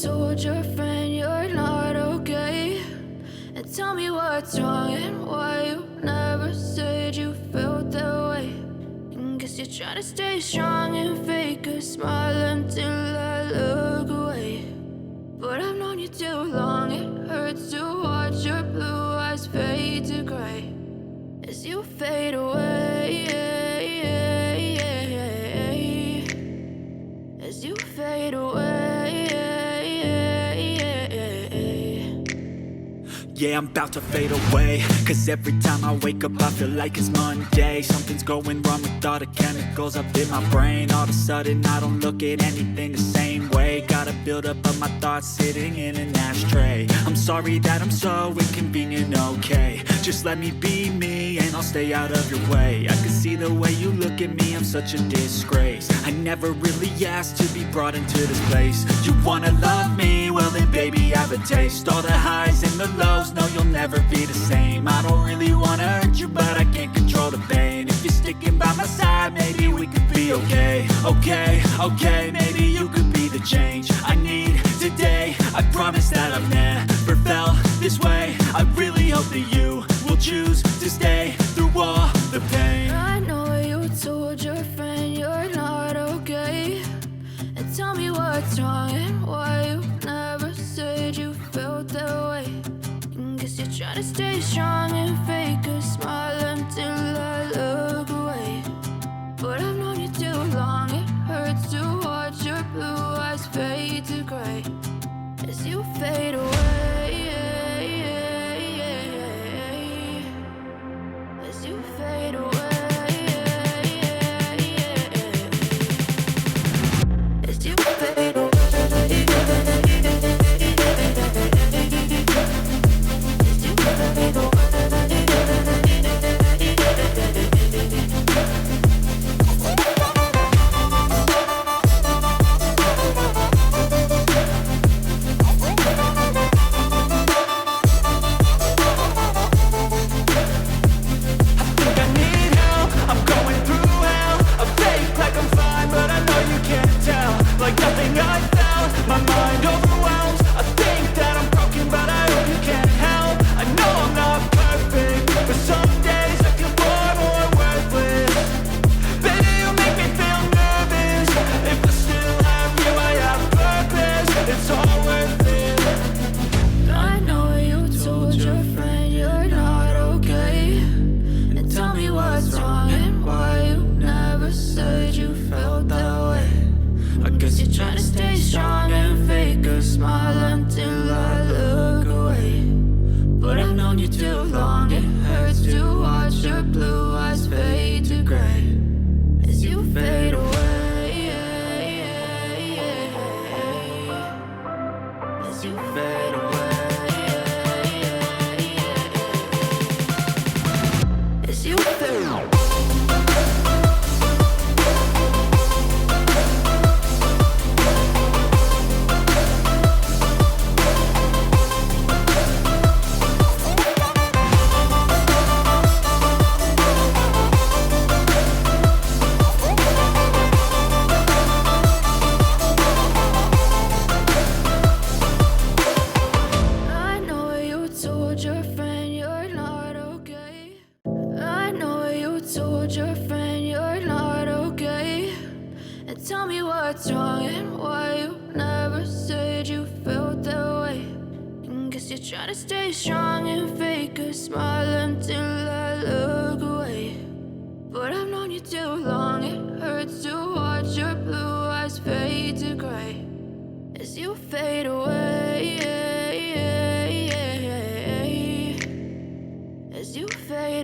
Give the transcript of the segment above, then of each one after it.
told your friend you're not okay? And tell me what's wrong and why you never said you felt that way. And guess you're trying to stay strong and fake a smile until I look away. But I've known you too long, it hurts to watch your blue eyes fade to gray as you fade away, as you fade away. Yeah, I'm about to fade away, cause every time I wake up I feel like it's Monday. Something's going wrong with all the chemicals up in my brain. All of a sudden I don't look at anything the same way. Gotta build up of my thoughts sitting in an ashtray. I'm sorry that I'm so inconvenient, okay? Just let me be me and I'll stay out of your way. I can see the way you look at me, I'm such a disgrace. I never really asked to be brought into this place. You wanna love me? Well then baby, have a taste. All the highs and the lows, no, you'll never be the same. I don't really wanna hurt you, but I can't control the pain. If you're sticking by my side, maybe we could be okay. Okay, maybe you could be the change I need today. I promise that I've never felt this way. I really hope that you will choose to stay through all the pain. I know you told your friend you're not okay. And tell me what's wrong and why you never said you felt that way. Guess you're trying to stay strong and fake a smile until I look away. But I've known you too long, it hurts to watch your blue eyes fade to gray as you fade away, as you fade away, as you fade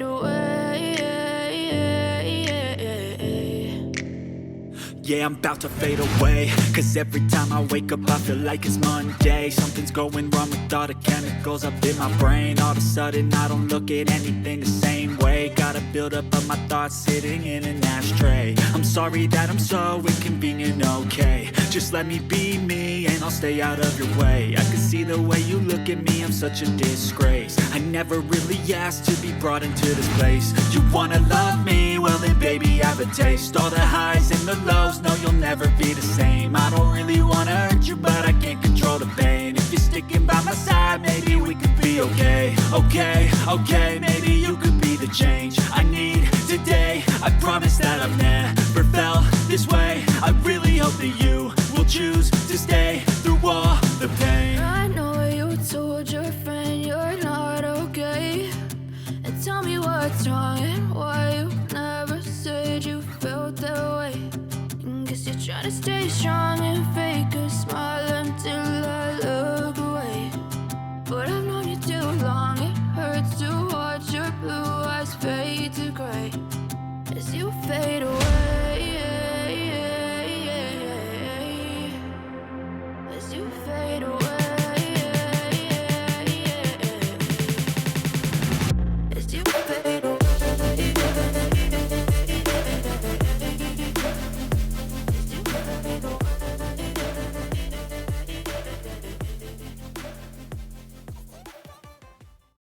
away. Yeah, I'm about to fade away, cause every time I wake up I feel like it's Monday. Something's going wrong with all the chemicals up in my brain. All of a sudden I don't look at anything the same way. Gotta build up of my thoughts sitting in an ashtray. I'm sorry that I'm so inconvenient, okay? Just let me be me and I'll stay out of your way. I can see the way you look at me, I'm such a disgrace. I never really asked to be brought into this place. You wanna love me? Well then baby, have a taste. All the highs and the lows, no, you'll never be the same. I don't really wanna hurt you, but I can't control the Okay, okay, maybe you could be the change I need today. I promise that I've never felt this way. I really hope that you will choose to stay through all the pain. I know you told your friend you're not okay, and tell me what's wrong and why you never said you felt that way. Guess you're trying to stay strong and fake a smile until I look away. But I've known you too long, it hurts to watch your blue eyes fade to gray as you fade away, as you fade away.